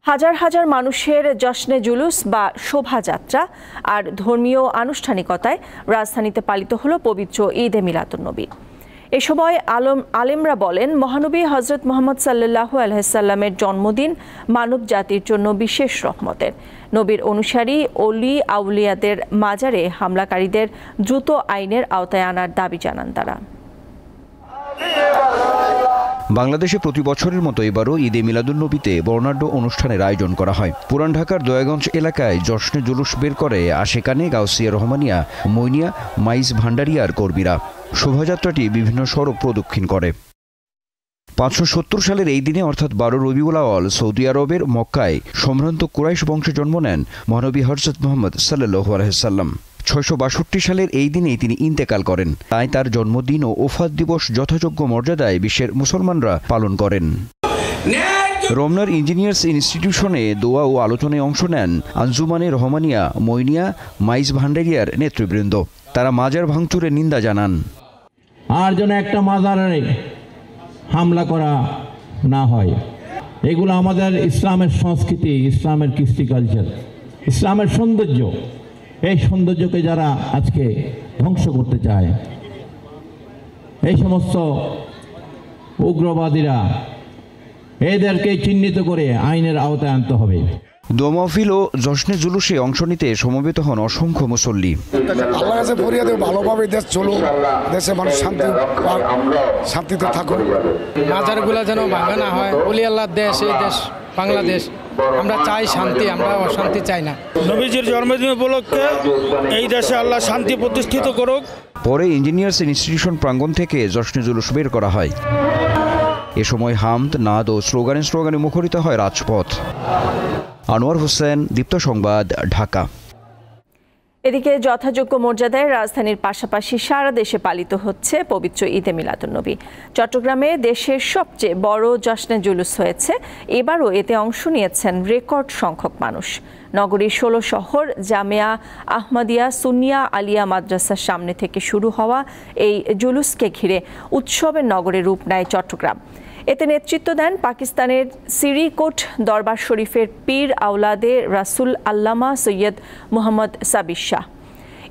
হাজার হাজার মানুষের জশ্নে জুলুস বা শোভাযাত্রা আর ধর্মীয় আনুষ্ঠানিকতায় রাজধানীতে পালিত হলো পবিত্র ঈদে মিলাদুন্নবী। এ সময় আলেমরা বলেন, মহানবী হযরত মুহাম্মদ সাল্লাল্লাহু আলাইহি সাল্লামের জন্মদিন মানব জাতির জন্য বিশেষ রহমতের। নবীর অনুসারী অলি আউলিয়াদের মাজারে হামলাকারীদের দ্রুত আইনের আওতায় আনার দাবি জানান তারা। বাংলাদেশে প্রতি বছরের মতো এবারও ঈদে মিলাদুন্নবীতে বর্ণাঢ্য অনুষ্ঠানের আয়োজন করা হয়। পুরান ঢাকার দয়াগঞ্জ এলাকায় জশ্নে জুলুস বের করে আশেকানে, গাউসিয়া রহমানিয়া, মইনিয়া, মাইজ ভান্ডারিয়ার কর্মীরা। শোভাযাত্রাটি বিভিন্ন সড়ক প্রদক্ষিণ করে। 570 সালের এই দিনে অর্থাৎ 12 রবিউল আউয়াল সৌদি আরবের মক্কায় সম্ভ্রান্ত কুরাইশ বংশে জন্ম নেন মহানবী হযরত মুহাম্মদ সাল্লাল্লাহু আলাইহি সাল্লাম। 662 সালের এই দিনেই তিনি ইন্তেকাল করেন। তাই তার জন্মদিন ও ওফাত দিবস যথাযোগ্য মর্যাদায় বিশ্বের মুসলমানরা পালন করেন। রমনার ইঞ্জিনিয়ার্স ইনস্টিটিউশনে দোয়া ও আলোচনায় অংশ নেন আঞ্জুমানে রহমানিয়া, মইনিয়া, মাইজ ভান্ডারিয়ার নেতৃবৃন্দ। তারা মাজার ভাঙচুরের নিন্দা জানান। আর যেন একটা মাজারে হামলা করা না হয়। এগুলো আমাদের ইসলামের সংস্কৃতি, ইসলামের কৃষ্টি কালচার, ইসলামের সৌন্দর্য। এই সৌন্দর্যকে যারা আজকে ধ্বংস করতে চায়, এই সমস্ত উগ্রবাদীরা, এদেরকে চিহ্নিত করে আইনের আওতায় আনতে হবে। দোয়া মাহফিল ও জশ্নে জুলুসে অংশ নিতে সমবেত হন অসংখ্য মুসল্লি। আল্লাহর কাছে ফরিয়াদ, ভালোভাবে দেশ চলুক, দেশে মানুষ শান্তিতে থাকুক। মাজারগুলো যেন ভাঙা না হয়। ওলি আল্লাহর দেশ এই দেশ বাংলাদেশ। আমরা চাই শান্তি, আমরা অশান্তি চাই না। নবীজির জন্মদিন উপলক্ষে এই দেশে আল্লাহ শান্তি প্রতিষ্ঠিত করুক। পরে ইঞ্জিনিয়ার্স ইনস্টিটিউশন প্রাঙ্গণ থেকে জশ্নে জুলুস বের করা হয়। এ সময় হামদ, নাদ ও স্লোগানে মুখরিত হয় রাজপথ। আনোয়ার হোসেন, দীপ্ত সংবাদ, ঢাকা। এদিকে যথাযোগ্য মর্যাদায় রাজধানীর পাশাপাশি সারা দেশে পালিত হচ্ছে পবিত্র ঈদে মিলাদুন্নবী। চট্টগ্রামে দেশের সবচেয়ে বড় জশ্নে জুলুস হয়েছে। এবারও এতে অংশ নিয়েছেন রেকর্ড সংখ্যক মানুষ। নগরীর 16 শহর জামিয়া আহমদিয়া সুন্নিয়া আলিয়া মাদ্রাসার সামনে থেকে শুরু হওয়া এই জুলুসকে ঘিরে উৎসবের নগরে রূপ নেয় চট্টগ্রাম। এতে নেতৃত্ব দেন পাকিস্তানের সিরিকোট দরবার শরীফের পীর আওলাদে রাসুল আল্লামা সৈয়দ মুহাম্মদ সাবির শাহ।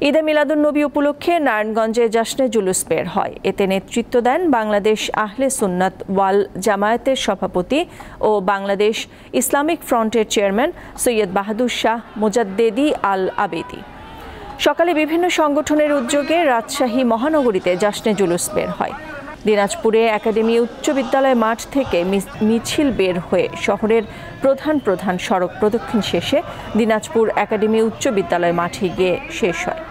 ঈদে মিলাদুন্নবী উপলক্ষে নারায়ণগঞ্জে জশ্নে জুলুস বের হয়। এতে নেতৃত্ব দেন বাংলাদেশ আহলে সুন্নাত ওয়াল জামায়াতের সভাপতি ও বাংলাদেশ ইসলামিক ফ্রন্টের চেয়ারম্যান সৈয়দ বাহাদুর শাহ মুজাদ্দেদি আল আবেদি। সকালে বিভিন্ন সংগঠনের উদ্যোগে রাজশাহী মহানগরীতে জশ্নে জুলুস বের হয়। দিনাজপুরে একাডেমি উচ্চ বিদ্যালয় মাঠ থেকে মিছিল বের হয়ে শহরের প্রধান সড়ক প্রদক্ষিণ শেষে দিনাজপুর একাডেমি উচ্চ বিদ্যালয় মাঠে গিয়ে শেষ হয়।